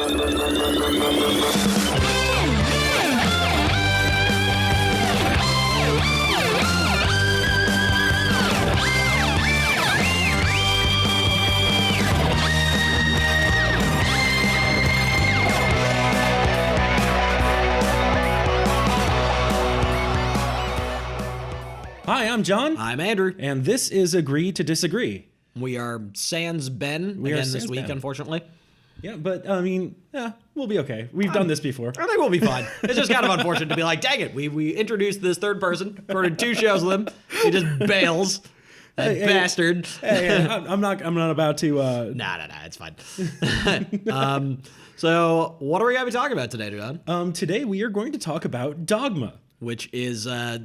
Hi, I'm John. I'm Andrew. And this is Agree to Disagree. We are sans Ben again this week, unfortunately. Yeah, but I mean, we'll be okay. We've done this before. I think we'll be fine. It's just kind of unfortunate to be like, dang it, we introduced this third person, recorded 2 shows with him, he just bails. That bastard. Hey, I'm not about to. Nah, it's fine. So, what are we going to be talking about today, John? Today we are going to talk about Dogma. Which is, I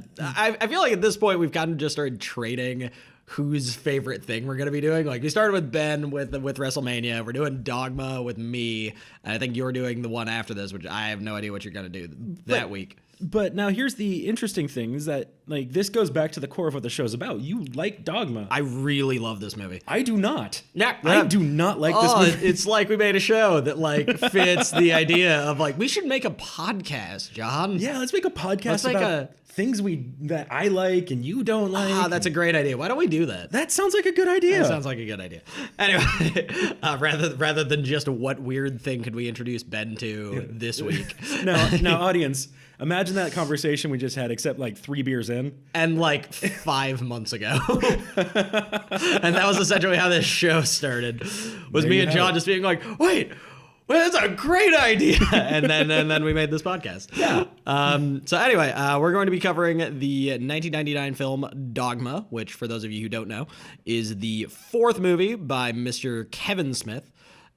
feel like at this point we've kind of just started trading whose favorite thing we're going to be doing. Like, we started with Ben with WrestleMania. We're doing Dogma with me. And I think you're doing the one after this, which I have no idea what you're going to do that week. But now here's the interesting thing is that, like, this goes back to the core of what the show's about. You like Dogma. I really love this movie. I do not. Yeah. I do not like this movie. It's like we made a show that, like, fits the idea of, like, we should make a podcast, John. Yeah, let's make a podcast about things that I like and you don't like. That's a great idea. Why don't we do that? That sounds like a good idea. That sounds like a good idea. Anyway, rather than just what weird thing could we introduce Ben to this week? Now, audience, imagine that conversation we just had, except like 3 beers in. And like 5 months ago. And that was essentially how this show started. Was me and John just being like, wait, that's a great idea. and then we made this podcast. Yeah. So anyway, we're going to be covering the 1999 film Dogma, which, for those of you who don't know, is the 4th movie by Mr. Kevin Smith,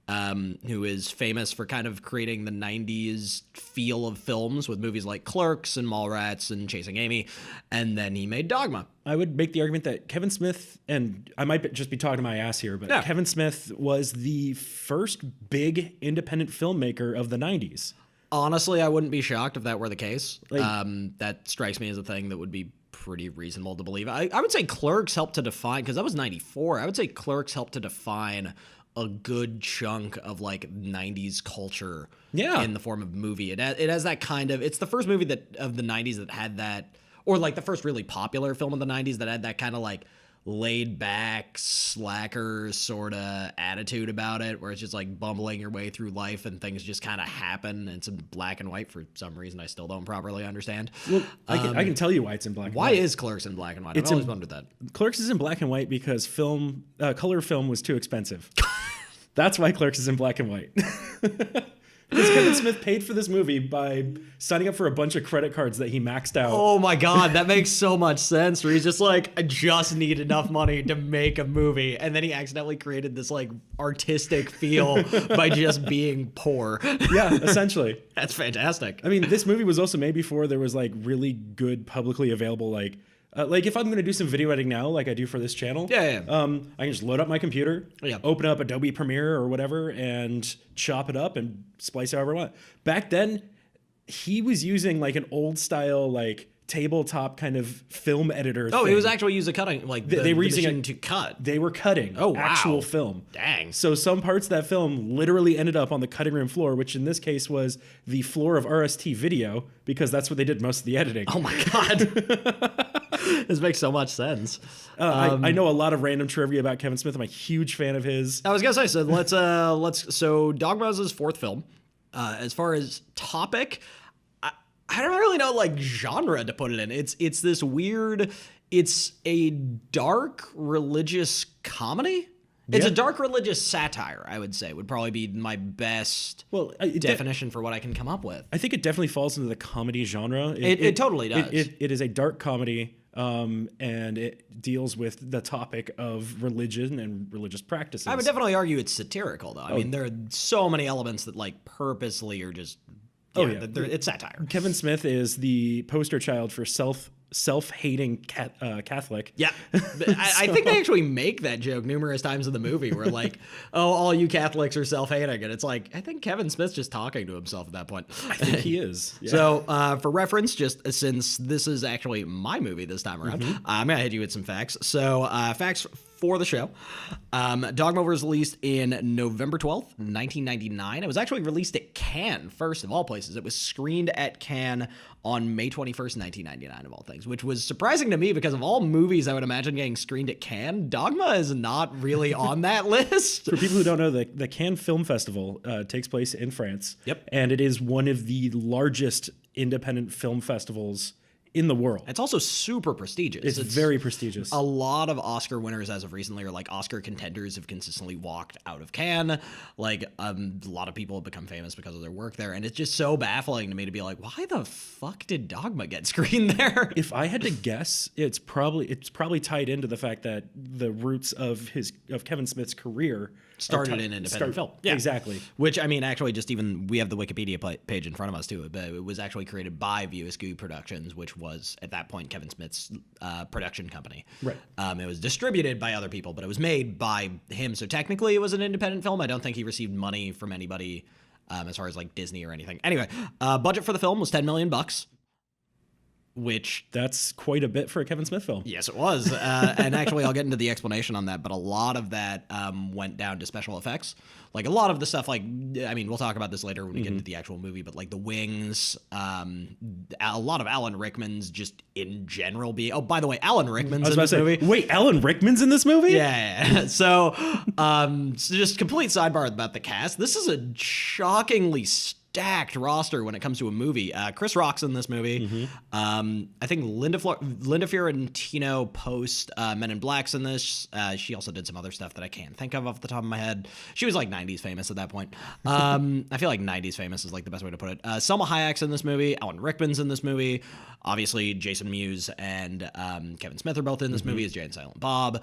who is famous for kind of creating the 90s feel of films with movies like Clerks and Mallrats and Chasing Amy. And then he made Dogma. I would make the argument that Kevin Smith, and I might just be talking my ass here, but Kevin Smith was the first big independent filmmaker of the 90s. Honestly, I wouldn't be shocked if that were the case. That strikes me as a thing that would be pretty reasonable to believe. I would say Clerks helped to define, because that was 94. I would say Clerks helped to define a good chunk of like 90s culture in the form of movie. It has that kind of, it's the first movie that of the 90s that had that, or like the first really popular film of the 90s that had that kind of like laid back slacker sort of attitude about it, where it's just like bumbling your way through life and things just kind of happen. And it's in black and white for some reason I still don't properly understand. Well, I can tell you why it's in black and white. Why is Clerks in black and white? I've always wondered that. Clerks is in black and white because color film was too expensive. That's why Clerks is in black and white. Because Kevin Smith paid for this movie by signing up for a bunch of credit cards that he maxed out. Oh my God, that makes so much sense. Where he's just like, I just need enough money to make a movie. And then he accidentally created this like artistic feel by just being poor. Yeah, essentially. That's fantastic. I mean, this movie was also made before there was like really good publicly available like if I'm going to do some video editing now, like I do for this channel, I can just load up my computer, open up Adobe Premiere or whatever, and chop it up and splice however I want. Back then, he was using like an old style, like tabletop kind of film editor thing. He was actually using cutting, like they were using it to cut. They were cutting actual film. Dang. So some parts of that film literally ended up on the cutting room floor, which in this case was the floor of RST Video, because that's what they did most of the editing. Oh my God. This makes so much sense. I know a lot of random trivia about Kevin Smith. I'm a huge fan of his. I was gonna say, so Dogma is his 4th film. As far as topic, I don't really know like genre to put it in. It's this weird. It's a dark religious comedy. It's a dark religious satire, I would say, would probably be my best definition for what I can come up with. I think it definitely falls into the comedy genre. It totally does. It is a dark comedy, and it deals with the topic of religion and religious practices. I would definitely argue it's satirical, though. I mean, there are so many elements that like purposely are just... it's satire. Kevin Smith is the poster child for self-hating Catholic. Yeah. I think they actually make that joke numerous times in the movie where like, oh, all you Catholics are self-hating. And it's like, I think Kevin Smith's just talking to himself at that point. I think he is. Yeah. So for reference, just since this is actually my movie this time around, I'm going to hit you with some facts. So facts for the show. Dogma was released in November 12th, 1999. It was actually released at Cannes, first of all places. It was screened at Cannes on May 21st, 1999, of all things, which was surprising to me because of all movies I would imagine getting screened at Cannes, Dogma is not really on that list. For people who don't know, the Cannes Film Festival takes place in France. Yep. And it is one of the largest independent film festivals in the world. It's also super prestigious. It's very prestigious. A lot of Oscar winners as of recently, or like Oscar contenders, have consistently walked out of Cannes. Like a lot of people have become famous because of their work there, and it's just so baffling to me to be like, why the fuck did Dogma get screened there? If I had to guess, it's probably tied into the fact that the roots of Kevin Smith's career started in independent film. Yeah, exactly. Which, I mean, actually, just even we have the Wikipedia page in front of us too, but it was actually created by View Askew Productions, which was at that point Kevin Smith's production company. Right. It was distributed by other people, but it was made by him. So technically, it was an independent film. I don't think he received money from anybody as far as like Disney or anything. Anyway, budget for the film was $10 million. Which that's quite a bit for a Kevin Smith film. Yes, it was. And actually, I'll get into the explanation on that, but a lot of that went down to special effects. Like a lot of the stuff, like, I mean, we'll talk about this later when we get into the actual movie, but like the wings, a lot of Alan Rickman's just in general oh, by the way, Alan Rickman's in this movie. Wait, Alan Rickman's in this movie? Yeah. So just complete sidebar about the cast. This is a shockingly stacked roster when it comes to a movie. Chris Rock's in this movie. I think Linda Fiorentino post Men in Black's in this. She also did some other stuff that I can't think of off the top of my head. She was like 90s famous at that point. I feel like 90s famous is like the best way to put it. Selma Hayek's in this movie. Alan Rickman's in this movie. Obviously, Jason Mewes and Kevin Smith are both in this movie as Jay and Silent Bob.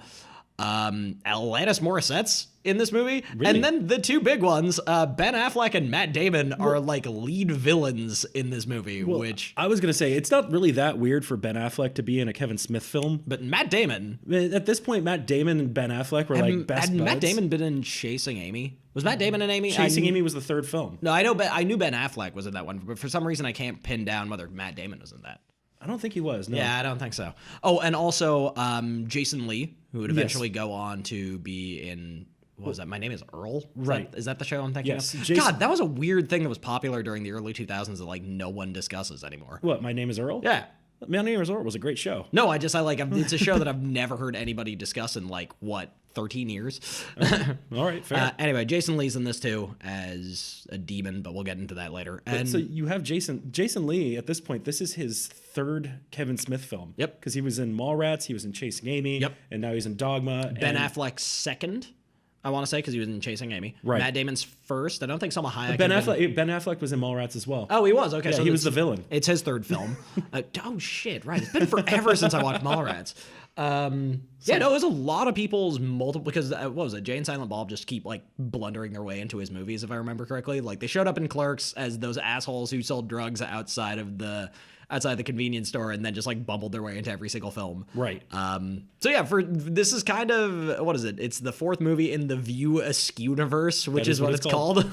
Alanis Morissette's in this movie. Really? And then the two big ones, Ben Affleck and Matt Damon are like lead villains in this movie, which I was going to say, it's not really that weird for Ben Affleck to be in a Kevin Smith film. But Matt Damon. At this point, Matt Damon and Ben Affleck were like best buds. Had Matt Damon been in Chasing Amy? Was Matt Damon in Amy? Chasing Amy was the third film. No, I knew Ben Affleck was in that one, but for some reason I can't pin down whether Matt Damon was in that. I don't think he was. No. Yeah, I don't think so. Oh, and also Jason Lee, who would eventually go on to be in, what was that? My Name is Earl? Is that the show I'm thinking of? God, that was a weird thing that was popular during the early 2000s that like no one discusses anymore. What, My Name is Earl? Yeah. My Name is Earl was a great show. No, it's a show that I've never heard anybody discuss in like, 13 years. All right, fair. Anyway, Jason Lee's in this too as a demon, but we'll get into that later. And so you have Jason Lee at this point. This is his third Kevin Smith film. Yep. Because he was in Mallrats, he was in Chasing Amy. Yep. And now he's in Dogma. Ben Affleck's second, I want to say, because he was in Chasing Amy. Right. Matt Damon's first. I don't think Selma Hayek. Ben Affleck was in Mallrats as well. Oh, he was. Okay, yeah, so he was the villain. It's his third film. Oh shit! Right. It's been forever since I watched Mallrats. Yeah, no, it was a lot of people's multiple, because what was it? Jay and Silent Bob just keep like blundering their way into his movies, if I remember correctly. Like they showed up in Clerks as those assholes who sold drugs outside the convenience store and then just like bumbled their way into every single film. Right. So yeah, this is kind of, what is it? It's the fourth movie in the View Askew-niverse, which is what it's called,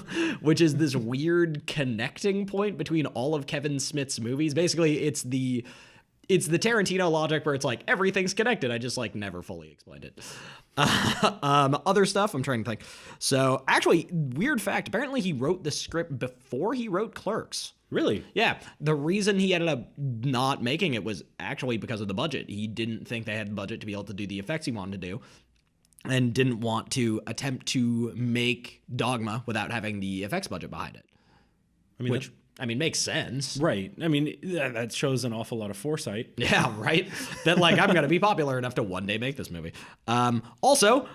which is this weird connecting point between all of Kevin Smith's movies. Basically, it's the Tarantino logic where it's like everything's connected. I just like never fully explained it. Other stuff, I'm trying to think. So actually, weird fact, apparently he wrote the script before he wrote Clerks. Really? Yeah. The reason he ended up not making it was actually because of the budget. He didn't think they had the budget to be able to do the effects he wanted to do, and didn't want to attempt to make Dogma without having the effects budget behind it. I mean, makes sense. Right. I mean, that shows an awful lot of foresight. Yeah, right? That, like, I'm going to be popular enough to one day make this movie. Also,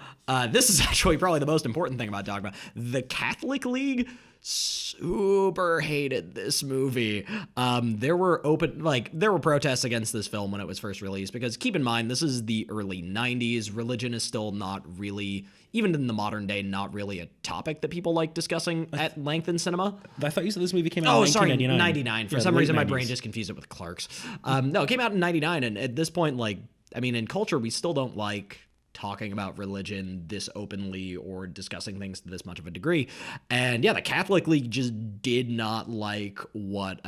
this is actually probably the most important thing about Dogma. The Catholic League super hated this movie. There were protests against this film when it was first released, because keep in mind, this is the early 90s. Religion is still not really, even in the modern day, not really a topic that people like discussing at length in cinema. I thought you said this movie came out in 1999. 99. For some reason, my brain just confused it with Clerks. No, it came out in 99, and at this point, like, I mean, in culture, we still don't like talking about religion this openly or discussing things to this much of a degree. And yeah, the Catholic League just did not like what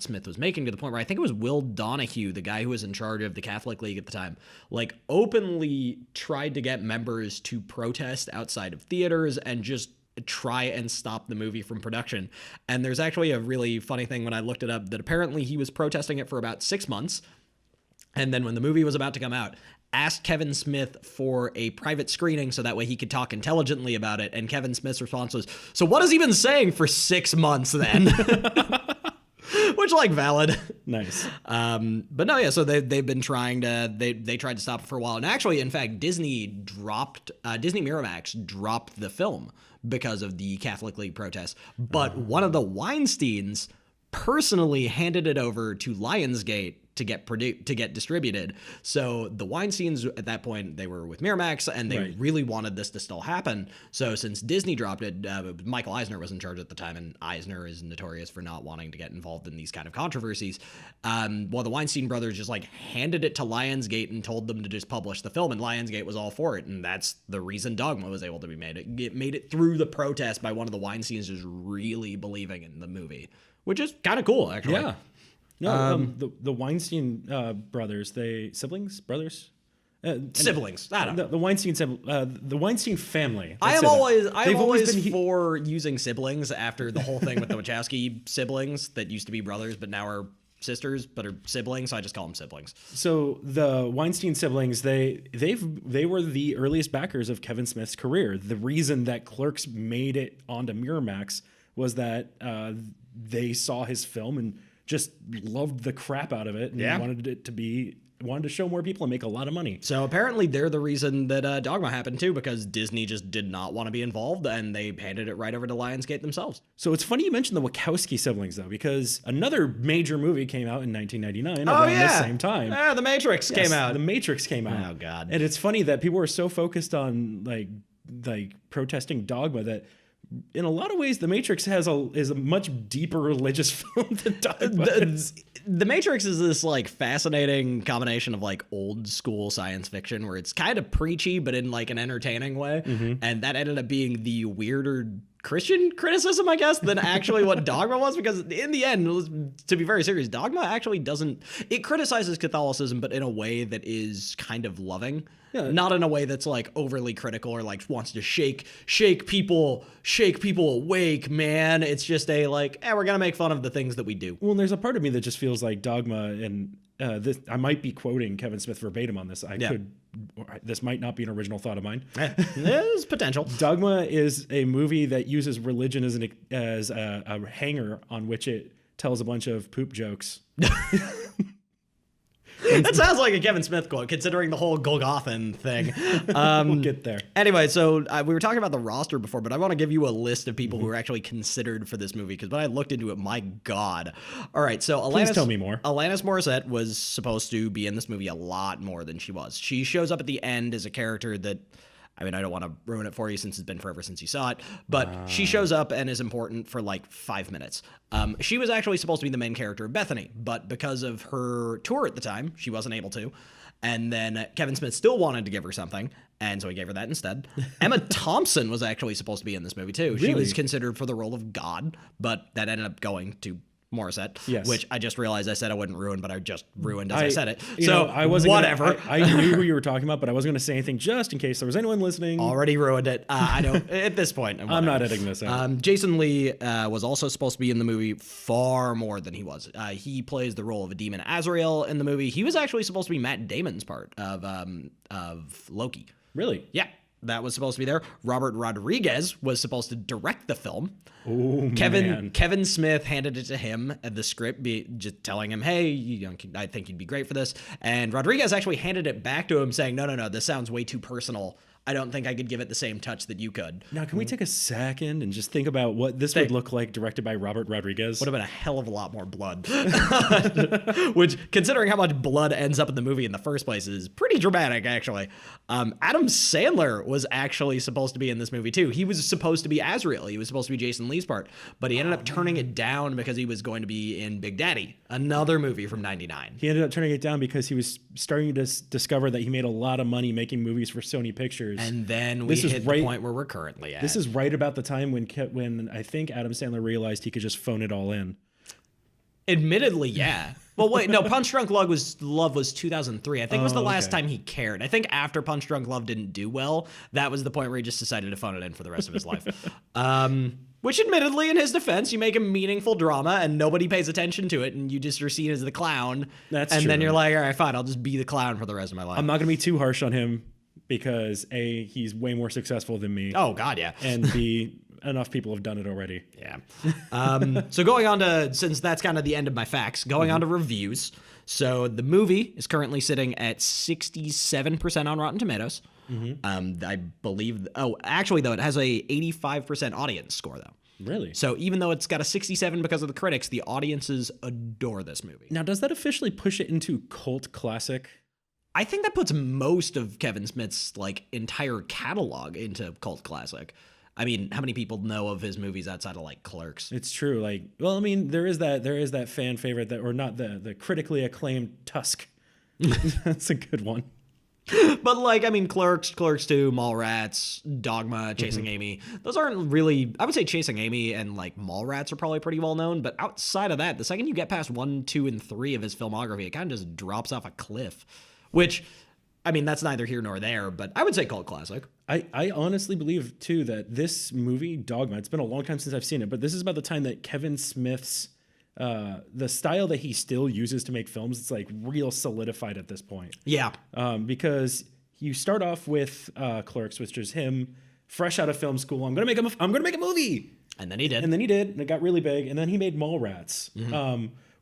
Smith was making, to the point where I think it was Will Donahue, the guy who was in charge of the Catholic League at the time, like openly tried to get members to protest outside of theaters and just try and stop the movie from production. And there's actually a really funny thing when I looked it up, that apparently he was protesting it for about 6 months. And then when the movie was about to come out, asked Kevin Smith for a private screening so that way he could talk intelligently about it. And Kevin Smith's response was, "So what has he been saying for 6 months then?" Which, like, valid. Nice. But no, yeah, so they've been trying to, they tried to stop it for a while. And actually, in fact, Disney Miramax dropped the film because of the Catholic League protests. But one of the Weinsteins personally handed it over to Lionsgate to get distributed. So the Weinsteins at that point, they were with Miramax, and they really wanted this to still happen. So since Disney dropped it, Michael Eisner was in charge at the time, and Eisner is notorious for not wanting to get involved in these kind of controversies. Well, the Weinstein brothers just like handed it to Lionsgate and told them to just publish the film, and Lionsgate was all for it. And that's the reason Dogma was able to be made. It made it through the protest by one of the Weinsteins just really believing in the movie, which is kind of cool, actually. Yeah. No, the Weinstein brothers, siblings. I don't know. The Weinstein family. I am always for using siblings after the whole thing with the Wachowski siblings that used to be brothers but now are sisters but are siblings, so I just call them siblings. So the Weinstein siblings, they were the earliest backers of Kevin Smith's career. The reason that Clerks made it onto Miramax was that they saw his film and just loved the crap out of it and wanted to show more people and make a lot of money. So apparently they're the reason that Dogma happened too, because Disney just did not want to be involved and they handed it right over to Lionsgate themselves. So it's funny you mentioned the Wachowski siblings though, because another major movie came out in 1999 around the same time. Yeah, The Matrix came out. The Matrix came out. Oh God. And it's funny that people were so focused on like protesting Dogma that in a lot of ways, The Matrix is a much deeper religious film than Dogma. The Matrix is this like fascinating combination of like old school science fiction where it's kind of preachy, but in like an entertaining way. Mm-hmm. And that ended up being the weirder Christian criticism, I guess, than actually what Dogma was, because in the end, to be very serious, Dogma actually it criticizes Catholicism, but in a way that is kind of loving. Yeah. Not in a way that's like overly critical or like wants to shake people awake, man. It's just a like, we're gonna make fun of the things that we do. Well, there's a part of me that just feels like Dogma, and this, I might be quoting Kevin Smith verbatim on this. This might not be an original thought of mine. There's potential. Dogma is a movie that uses religion as a hanger on which it tells a bunch of poop jokes. That sounds like a Kevin Smith quote, considering the whole Golgothan thing. We'll get there. Anyway, so we were talking about the roster before, but I want to give you a list of people who were actually considered for this movie, because when I looked into it, my God. All right, so Please tell me more. Alanis Morissette was supposed to be in this movie a lot more than she was. She shows up at the end as a character that, I mean, I don't want to ruin it for you since it's been forever since you saw it, but she shows up and is important for like 5 minutes. She was actually supposed to be the main character of Bethany, but because of her tour at the time, she wasn't able to. And then Kevin Smith still wanted to give her something, and so he gave her that instead. Emma Thompson was actually supposed to be in this movie too. Really? She was considered for the role of God, but that ended up going to Morissette, yes. Which I just realized I said I wouldn't ruin, but I just ruined as I said it. So I wasn't whatever. I knew who you were talking about, but I wasn't going to say anything just in case there was anyone listening. Already ruined it. I know at this point. Whatever. I'm not editing this out. Jason Lee was also supposed to be in the movie far more than he was. He plays the role of a demon Azrael in the movie. He was actually supposed to be Matt Damon's part of Loki. Really? Yeah. That was supposed to be there. Robert Rodriguez was supposed to direct the film. Oh, Kevin Smith handed it to him, the script, just telling him, hey, I think you'd be great for this. And Rodriguez actually handed it back to him saying, no, this sounds way too personal. I don't think I could give it the same touch that you could. Now, can we take a second and just think about what this would look like directed by Robert Rodriguez? Would have been a hell of a lot more blood. Which, considering how much blood ends up in the movie in the first place, is pretty dramatic, actually. Adam Sandler was actually supposed to be in this movie, too. He was supposed to be Azrael. He was supposed to be Jason Lee's part. But he ended up turning it down because he was going to be in Big Daddy, another movie from 99. He ended up turning it down because he was starting to discover that he made a lot of money making movies for Sony Pictures. And then we hit the point where we're currently at. This is right about the time when I think Adam Sandler realized he could just phone it all in. Admittedly, yeah. Well, wait, no, Punch Drunk Love was 2003. I think it was the last time he cared. I think after Punch Drunk Love didn't do well, that was the point where he just decided to phone it in for the rest of his life. Which, admittedly, in his defense, you make a meaningful drama and nobody pays attention to it, and you just are seen as the clown. That's and true. Then you're like, all right, fine, I'll just be the clown for the rest of my life. I'm not going to be too harsh on him because A, he's way more successful than me. Oh, God, yeah. And B, enough people have done it already. Yeah. So going on to, since that's kind of the end of my facts, going on to reviews. So the movie is currently sitting at 67% on Rotten Tomatoes. I believe, actually though, it has a 85% audience score though. Really? So even though it's got a 67 because of the critics, the audiences adore this movie. Now, does that officially push it into cult classic? I think that puts most of Kevin Smith's like entire catalog into cult classic. I mean, how many people know of his movies outside of like Clerks? It's true. Like, well, I mean, there is that fan favorite that, or not the critically acclaimed Tusk. That's a good one. But like, I mean, Clerks 2, Mallrats, Dogma, Chasing Amy. Those aren't really, I would say Chasing Amy and like Mallrats are probably pretty well known. But outside of that, the second you get past 1, 2, and 3 of his filmography, it kind of just drops off a cliff. Which, I mean, that's neither here nor there, but I would say cult classic. I honestly believe, too, that this movie, Dogma, it's been a long time since I've seen it, but this is about the time that Kevin Smith's, the style that he still uses to make films, it's like real solidified at this point. Yeah. Because you start off with Clerks, which is him fresh out of film school. I'm gonna make a movie. And then he did. And it got really big. And then he made Mallrats.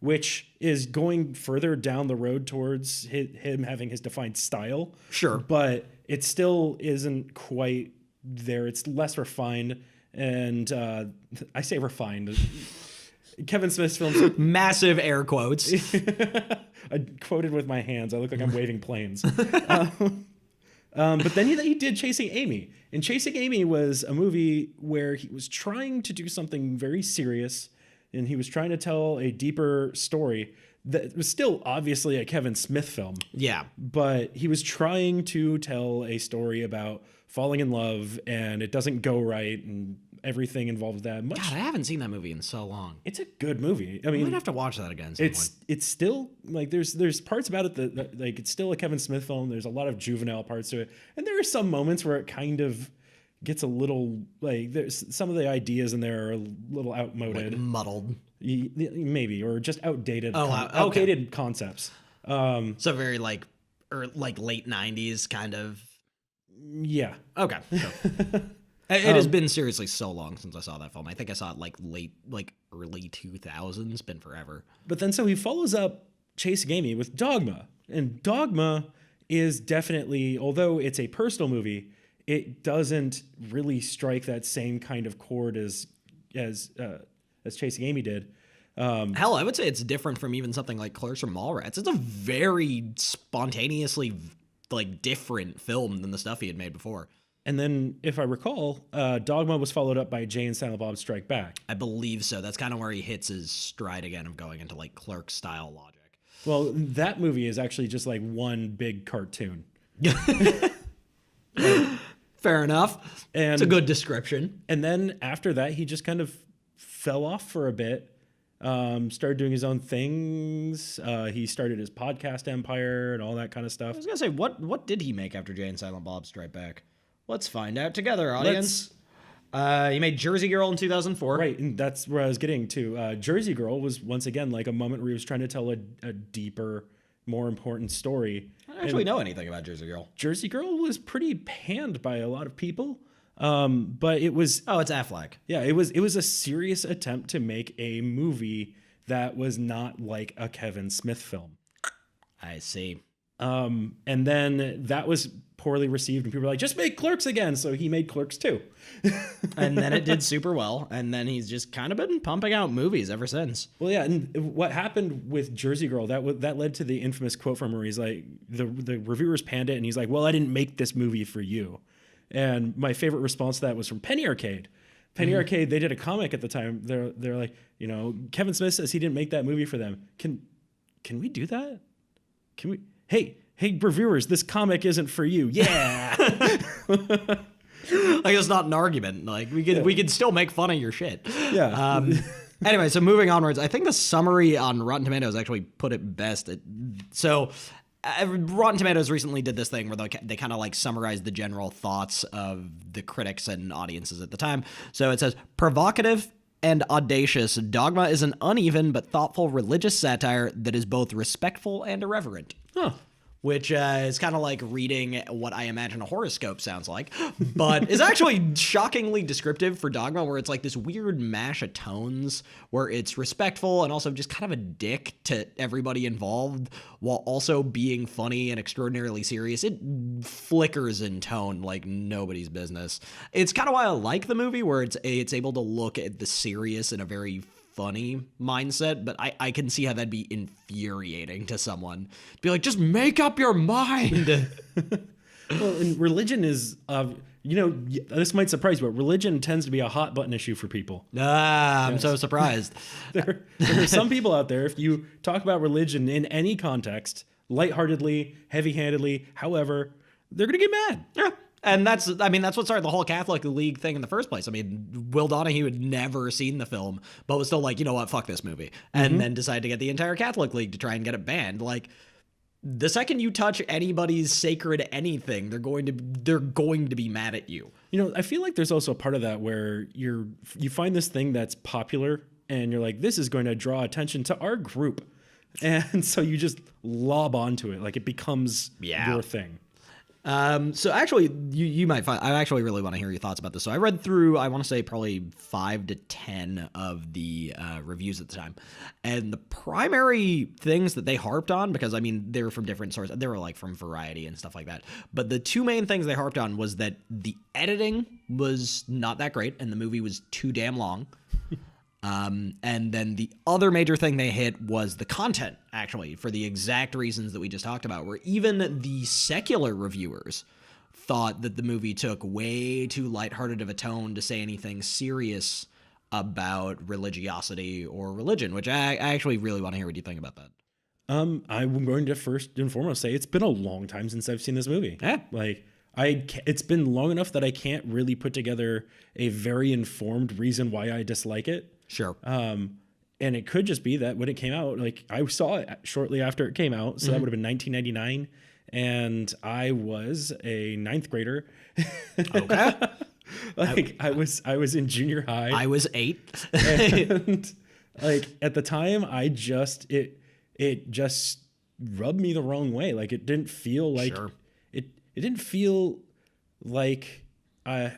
Which is going further down the road towards him having his defined style. Sure. But it still isn't quite there. It's less refined. And I say refined. Kevin Smith's films. Massive air quotes. I quoted with my hands. I look like I'm waving planes. But then he did Chasing Amy. And Chasing Amy was a movie where he was trying to do something very serious. And he was trying to tell a deeper story that was still obviously a Kevin Smith film. Yeah. But he was trying to tell a story about falling in love and it doesn't go right and everything involved with that. God, I haven't seen that movie in so long. It's a good movie. I mean, I might have to watch that again. It's still like there's parts about it that like it's still a Kevin Smith film. There's a lot of juvenile parts to it. And there are some moments where it kind of gets a little like there's some of the ideas in there are a little outmoded, like muddled, maybe, or just outdated. Outdated concepts. So very like late 90s kind of. Yeah. Okay. Sure. It has been seriously so long since I saw that film. I think I saw it early 2000s. Been forever. But then so he follows up Chasing Amy with Dogma, and Dogma is definitely, although it's a personal movie, it doesn't really strike that same kind of chord as Chasing Amy did. Hell, I would say it's different from even something like Clerks or Mallrats. It's a very spontaneously different film than the stuff he had made before. And then, if I recall, Dogma was followed up by Jay and Silent Bob Strike Back. I believe so. That's kind of where he hits his stride again of going into like Clerks style logic. Well, that movie is actually just like one big cartoon. Fair enough. And it's a good description. And then after that, he just kind of fell off for a bit. Started doing his own things. He started his podcast empire and all that kind of stuff. I was gonna say, what did he make after Jay and Silent Bob Strike Back? Let's find out together, audience. He made Jersey Girl in 2004. Right, and that's where I was getting to. Jersey Girl was once again like a moment where he was trying to tell a deeper, more important story. I don't actually know anything about Jersey Girl. Jersey Girl was pretty panned by a lot of people. But it was... Oh, it's Affleck. Yeah, it was a serious attempt to make a movie that was not like a Kevin Smith film. I see. And then that was poorly received, and people were like, just make Clerks again. So he made Clerks 2. And then it did super well, and then he's just kind of been pumping out movies ever since. Well, yeah, and what happened with Jersey Girl, that led to the infamous quote from him where he's like, the reviewers panned it, and he's like, well, I didn't make this movie for you. And my favorite response to that was from Penny Arcade. Penny Arcade, they did a comic at the time. They're like, Kevin Smith says he didn't make that movie for them. Can we do that? Can we? Hey, reviewers, this comic isn't for you. Yeah. Like, it's not an argument. Like, we could still make fun of your shit. Yeah. Anyway, so moving onwards, I think the summary on Rotten Tomatoes actually put it best. Rotten Tomatoes recently did this thing where they kind of like summarized the general thoughts of the critics and audiences at the time. So it says, provocative and audacious, Dogma is an uneven but thoughtful religious satire that is both respectful and irreverent. Huh. Which is kind of like reading what I imagine a horoscope sounds like, but is actually shockingly descriptive for Dogma, where it's like this weird mash of tones where it's respectful and also just kind of a dick to everybody involved while also being funny and extraordinarily serious. It flickers in tone like nobody's business. It's kind of why I like the movie, where it's able to look at the serious in a very funny mindset, but I can see how that'd be infuriating to someone. Be like, just make up your mind. Well, and religion is, this might surprise you, but religion tends to be a hot button issue for people. I'm so surprised. There are some people out there, if you talk about religion in any context, lightheartedly, heavy-handedly, however, they're going to get mad. Yeah. And that's what started the whole Catholic League thing in the first place. I mean, Will Donahue had never seen the film, but was still like, you know what, fuck this movie. And then decided to get the entire Catholic League to try and get it banned. Like, the second you touch anybody's sacred anything, they're going to be mad at you. I feel like there's also a part of that where you find this thing that's popular and you're like, this is going to draw attention to our group. And so you just lob onto it. Like, it becomes your thing. So actually, you might find, I actually really want to hear your thoughts about this. So I read through, I want to say probably 5 to 10 of the reviews at the time. And the primary things that they harped on, because I mean, they were from different sources, they were like from Variety and stuff like that. But the two main things they harped on was that the editing was not that great and the movie was too damn long. And then the other major thing they hit was the content, actually, for the exact reasons that we just talked about, where even the secular reviewers thought that the movie took way too lighthearted of a tone to say anything serious about religiosity or religion, which I actually really want to hear what you think about that. I'm going to first and foremost say it's been a long time since I've seen this movie. Yeah. Like, it's been long enough that I can't really put together a very informed reason why I dislike it. Sure. And it could just be that when it came out, like, I saw it shortly after it came out, so that would have been 1999, and I was a 9th grader. Okay. I was in junior high. I was 8. And like, at the time, it just rubbed me the wrong way. Like, it didn't feel like it didn't feel like I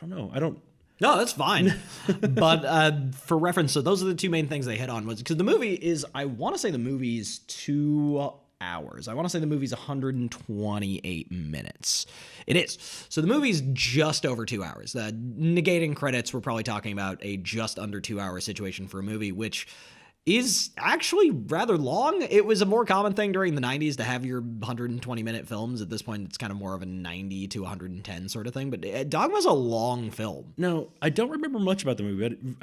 don't know. No, that's fine. But for reference, so those are the two main things they hit on, was because the movie is, I want to say the movie's 2 hours. I want to say the movie's 128 minutes. It is. So the movie's just over 2 hours. Negating credits, we're probably talking about a just under 2 hour situation for a movie, which is actually rather long. It was a more common thing during the 90s to have your 120-minute films. At this point, it's kind of more of a 90 to 110 sort of thing. But Dogma's a long film. No, I don't remember much about the movie, but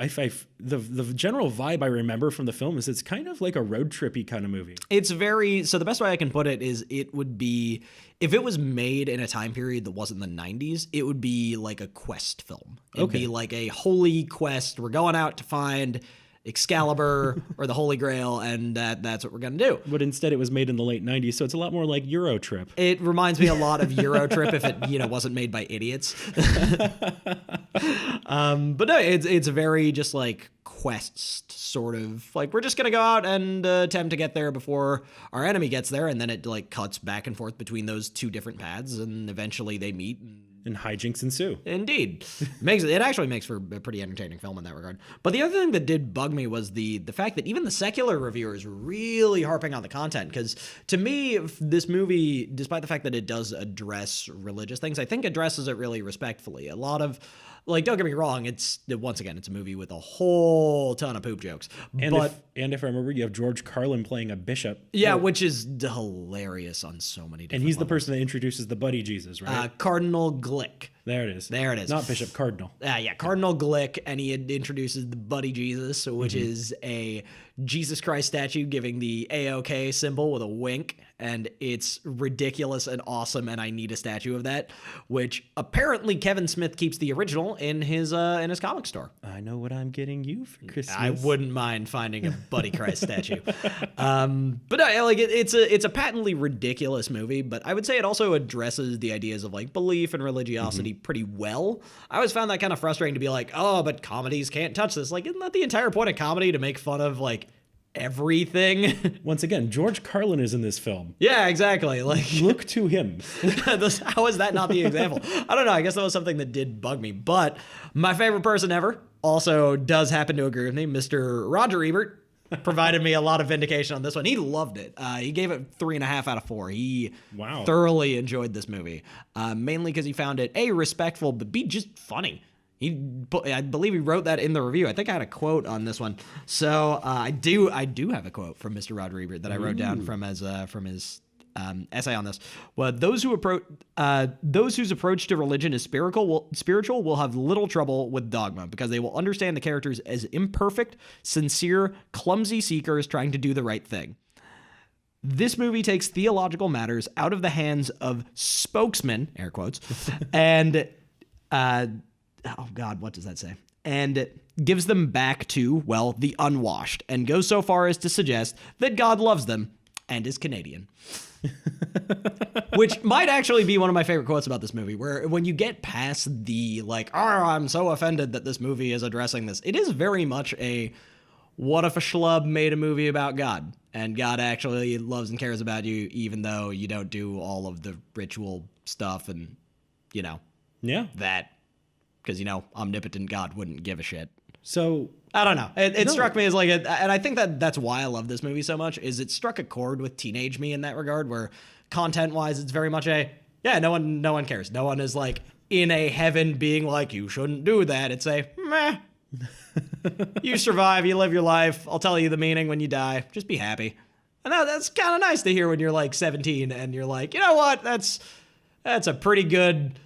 the general vibe I remember from the film is it's kind of like a road trippy kind of movie. It's very, so the best way I can put it is it would be, if it was made in a time period that wasn't the 90s, it would be like a quest film. It'd be like a holy quest. We're going out to find Excalibur or the Holy Grail, and that's what we're going to do. But instead it was made in the late 90s, so it's a lot more like Euro Trip. It reminds me a lot of Euro Trip if it wasn't made by idiots. But no, it's a very just like quest sort of, like, we're just going to go out and attempt to get there before our enemy gets there, and then it like cuts back and forth between those two different paths, and eventually they meet. And hijinks ensue. Indeed. It actually makes for a pretty entertaining film in that regard. But the other thing that did bug me was the fact that even the secular reviewers were really harping on the content. Because to me, this movie, despite the fact that it does address religious things, I think addresses it really respectfully. A lot of, like, don't get me wrong, it's a movie with a whole ton of poop jokes. And if I remember, you have George Carlin playing a bishop. Yeah, which is hilarious on so many different And he's levels. the person that introduces the buddy Jesus, right? Cardinal Glick. There it is. Not Bishop, Cardinal. Yeah, Cardinal Glick, and he introduces the Buddy Jesus, which is a Jesus Christ statue giving the A-OK symbol with a wink, and it's ridiculous and awesome, and I need a statue of that, which apparently Kevin Smith keeps the original in his comic store. I know what I'm getting you for Christmas. I wouldn't mind finding a Buddy Christ statue. But it's a patently ridiculous movie, but I would say it also addresses the ideas of like belief and religiosity pretty well. I always found that kind of frustrating to be like, oh, but comedies can't touch this. Like, isn't that the entire point of comedy, to make fun of like everything? Once again, George Carlin is in this film. Yeah, exactly. Like, look to him. How is that not the example? I don't know. I guess that was something that did bug me. But my favorite person ever also does happen to agree with me. Mr. Roger Ebert provided me a lot of vindication on this one. He loved it. He gave it 3.5 out of 4. He thoroughly enjoyed this movie, mainly because he found it A, respectful, but B, just funny. I believe he wrote that in the review. I think I had a quote on this one. So I do have a quote from Mr. Roger Ebert that I wrote down from his essay on this. Well, those whose approach to religion is spiritual will have little trouble with Dogma, because they will understand the characters as imperfect, sincere, clumsy seekers trying to do the right thing. This movie takes theological matters out of the hands of spokesmen, air quotes, and oh God, what does that say? And gives them back to, well, the unwashed, and goes so far as to suggest that God loves them and is Canadian. Which might actually be one of my favorite quotes about this movie, where when you get past the like, oh, I'm so offended that this movie is addressing this, it is very much a, what if a schlub made a movie about God, and God actually loves and cares about you even though you don't do all of the ritual stuff, and that, because omnipotent God wouldn't give a shit. So I don't know. It struck me as like, and I think that's why I love this movie so much, is it struck a chord with teenage me in that regard, where content-wise, it's very much no one cares. No one is like in a heaven being like, you shouldn't do that. It's a meh. You survive, you live your life. I'll tell you the meaning when you die. Just be happy. And that's kind of nice to hear when you're like 17 and you're like, you know what? That's a pretty good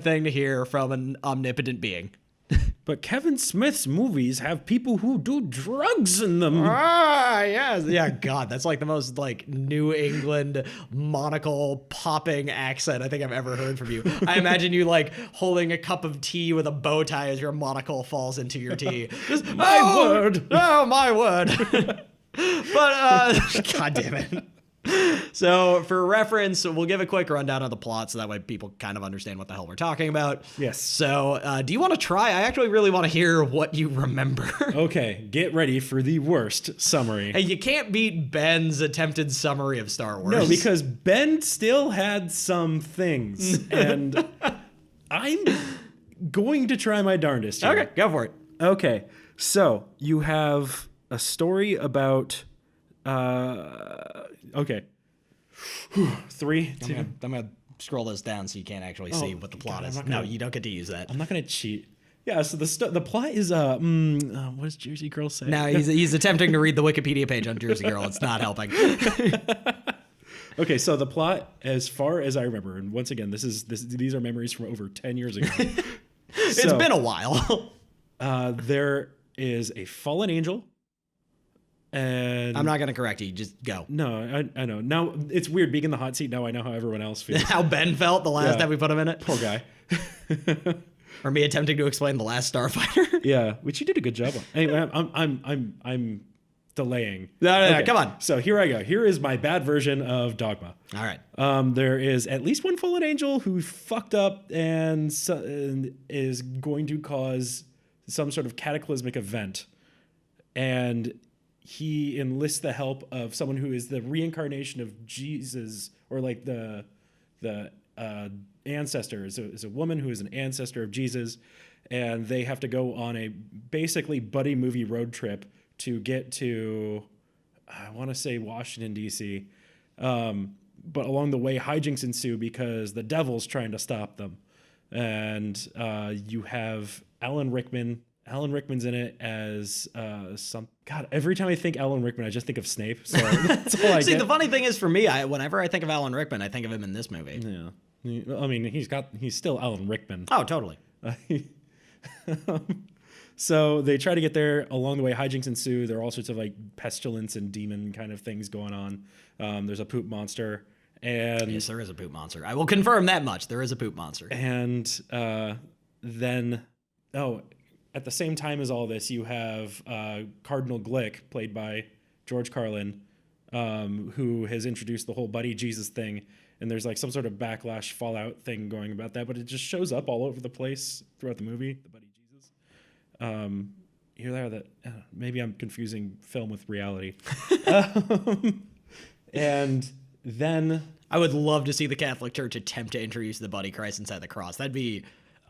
thing to hear from an omnipotent being. But Kevin Smith's movies have people who do drugs in them. Ah, yes. Yeah, God, that's like the most like New England monocle popping accent I think I've ever heard from you. I imagine you like holding a cup of tea with a bow tie as your monocle falls into your tea. Just, my word. Oh, my word. But, God damn it. So for reference, we'll give a quick rundown of the plot so that way people kind of understand what the hell we're talking about. Yes. So do you want to try? I actually really want to hear what you remember. Okay, get ready for the worst summary. Hey, you can't beat Ben's attempted summary of Star Wars. No, because Ben still had some things, and I'm going to try my darndest here. Okay, go for it. Okay, so you have a story about... okay. 3, 2. I'm gonna scroll this down so you can't actually see what the plot is. No, you don't get to use that. I'm not gonna cheat. Yeah, so the plot is what does Jersey Girl say? No, he's attempting to read the Wikipedia page on Jersey Girl. It's not helping. Okay, so the plot, as far as I remember, and once again, these are memories from over 10 years ago. It's been a while. There is a fallen angel. And I'm not going to correct you. Just go. No, I know. Now, it's weird being in the hot seat. Now I know how everyone else feels. How Ben felt the last time we put him in it. Poor guy. Or me attempting to explain The Last Starfighter. Yeah, which you did a good job on. Anyway, I'm delaying. No, come on. So here I go. Here is my bad version of Dogma. All right. There is at least one fallen angel who fucked up and is going to cause some sort of cataclysmic event. And he enlists the help of someone who is the reincarnation of Jesus, or like the ancestor, is a woman who is an ancestor of Jesus, and they have to go on a basically buddy movie road trip to get to, I want to say Washington, D.C., but along the way, hijinks ensue because the devil's trying to stop them. And you have Alan Rickman. Alan Rickman's in it as God, every time I think Alan Rickman, I just think of Snape. So that's all I See, get. the funny thing is for me, whenever I think of Alan Rickman, I think of him in this movie. Yeah. I mean, he's still Alan Rickman. Oh, totally. So they try to get there. Along the way, hijinks ensue. There are all sorts of like pestilence and demon kind of things going on. There's a poop monster. And yes, there is a poop monster. I will confirm that much. There is a poop monster. And then, at the same time as all this, you have Cardinal Glick, played by George Carlin, who has introduced the whole buddy Jesus thing. And there's like some sort of backlash fallout thing going about that, but it just shows up all over the place throughout the movie, the buddy Jesus. Maybe I'm confusing film with reality. And then I would love to see the Catholic Church attempt to introduce the buddy Christ inside the cross.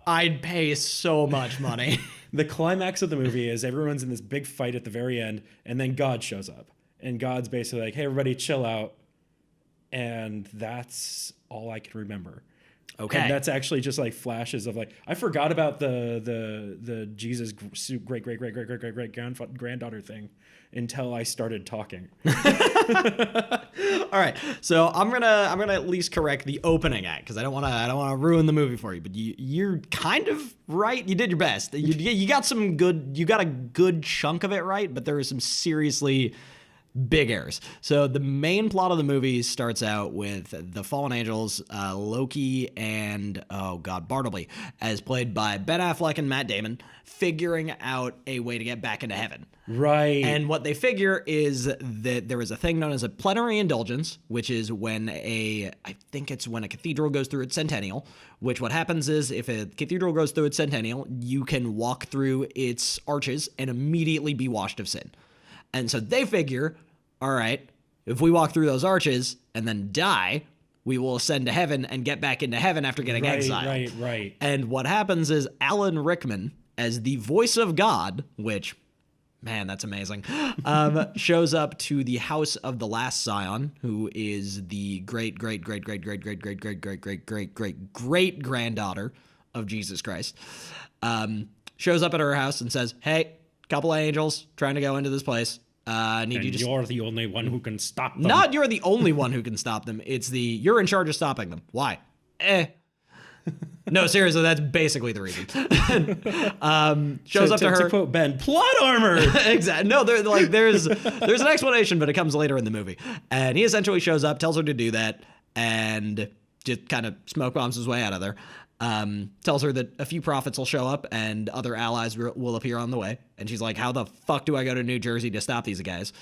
I'd pay so much money. The climax of the movie is everyone's in this big fight at the very end, and then God shows up. And God's basically like, hey, everybody chill out. And that's all I can remember. Okay. And that's actually just like flashes of like, I forgot about the Jesus great granddaughter thing until I started talking. All right, so I'm gonna at least correct the opening act because I don't want to ruin the movie for you. But you're kind of right. You did your best. You got a good chunk of it right, but there are some seriously big errors. So the main plot of the movie starts out with the fallen angels, Loki and Bartleby, as played by Ben Affleck and Matt Damon, figuring out a way to get back into heaven. Right. And what they figure is that there is a thing known as a plenary indulgence, which is when a cathedral goes through its centennial, which what happens is if a cathedral goes through its centennial, you can walk through its arches and immediately be washed of sin. And so they figure, all right, if we walk through those arches and then die, we will ascend to heaven and get back into heaven after getting exiled. Right. And what happens is Alan Rickman, as the voice of God, which, man, that's amazing, shows up to the house of the last scion, who is the great granddaughter of Jesus Christ. Shows up at her house and says, hey, couple of angels trying to go into this place. You're the only one who can stop them. Not you're the only one who can stop them. It's you're in charge of stopping them. Why? No, seriously, that's basically the reason. Shows up to her. To quote Ben, plot armor. Exactly. No, there's an explanation, but it comes later in the movie. And he essentially shows up, tells her to do that, and just kind of smoke bombs his way out of there. Tells her that a few prophets will show up and other allies will appear on the way. And she's like, how the fuck do I go to New Jersey to stop these guys?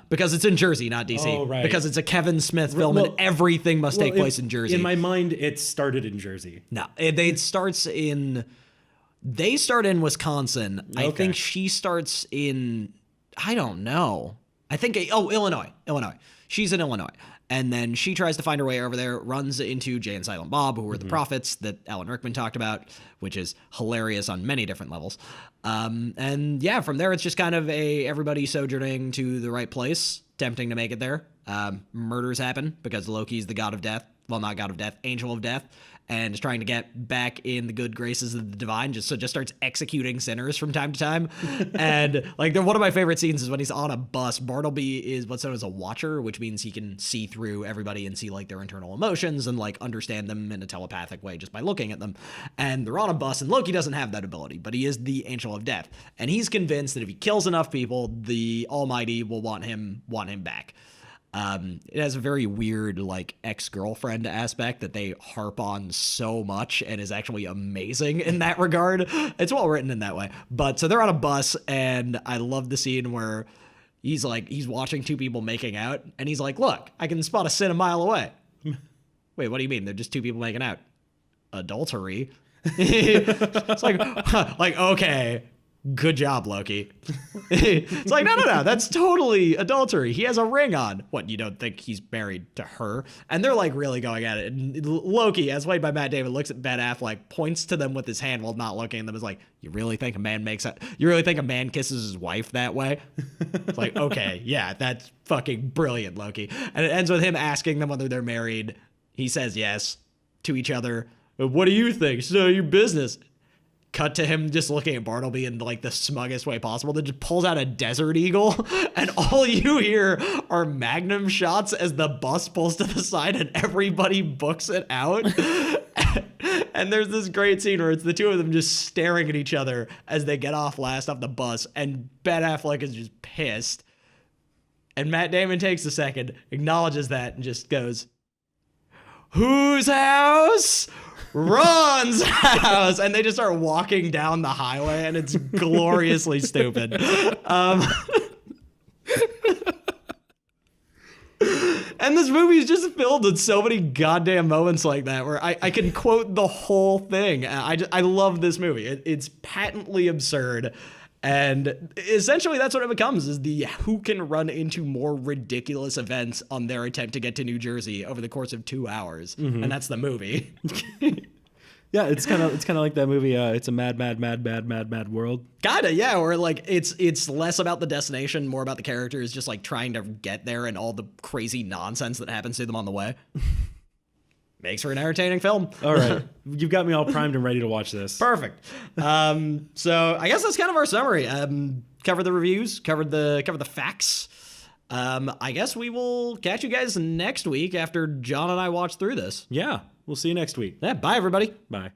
Because it's in Jersey, not DC. Oh, right. Because it's a Kevin Smith film and everything must take place in Jersey. In my mind, it started in Jersey. No, they start in Wisconsin. Okay. I think she starts in, I don't know. I think, Illinois. She's in Illinois. And then she tries to find her way over there, runs into Jay and Silent Bob, who are the prophets that Alan Rickman talked about, which is hilarious on many different levels. And yeah, from there, it's just kind of everybody sojourning to the right place, attempting to make it there. Murders happen because Loki's the god of death. Well, not god of death, angel of death. And is trying to get back in the good graces of the divine, just starts executing sinners from time to time. And one of my favorite scenes is when he's on a bus. Bartleby is what's known as a watcher, which means he can see through everybody and see their internal emotions and understand them in a telepathic way just by looking at them. And they're on a bus, and Loki doesn't have that ability, but he is the angel of death. And he's convinced that if he kills enough people, the Almighty will want him back. It has a very weird, ex-girlfriend aspect that they harp on so much and is actually amazing in that regard. It's well written in that way. But so they're on a bus, and I love the scene where he's watching two people making out, and he's like, look, I can spot a sin a mile away. Wait, what do you mean? They're just two people making out. Adultery? It's okay. Good job, Loki. It's like, no, that's totally adultery. He has a ring on. What, you don't think he's married to her? And they're like really going at it. And Loki, as played by Matt Damon, looks at Ben Affleck, points to them with his hand while not looking at them, is like, you really think a man kisses his wife that way? It's like, okay, yeah, that's fucking brilliant, Loki. And it ends with him asking them whether they're married. He says yes to each other. What do you think? So your business. Cut to him just looking at Bartleby in like the smuggest way possible. Then just pulls out a Desert Eagle, and all you hear are Magnum shots as the bus pulls to the side and everybody books it out. And there's this great scene where it's the two of them just staring at each other as they get off last off the bus, and Ben Affleck is just pissed. And Matt Damon takes a second, acknowledges that, and just goes, "Whose house? Ron's house." And they just start walking down the highway, and it's gloriously stupid. And this movie is just filled with so many goddamn moments like that where I can quote the whole thing. I love this movie. It's patently absurd. And essentially that's what it becomes, is the who can run into more ridiculous events on their attempt to get to New Jersey over the course of 2 hours. Mm-hmm. And that's the movie. Yeah, it's kind of like that movie. It's a mad world. Kinda, yeah. Where like it's less about the destination, more about the characters just like trying to get there and all the crazy nonsense that happens to them on the way. Makes for an entertaining film. All right, you've got me all primed and ready to watch this. Perfect. So I guess that's kind of our summary. Covered the reviews, covered the facts. I guess we will catch you guys next week after John and I watch through this. Yeah, we'll see you next week. Yeah, bye everybody. Bye.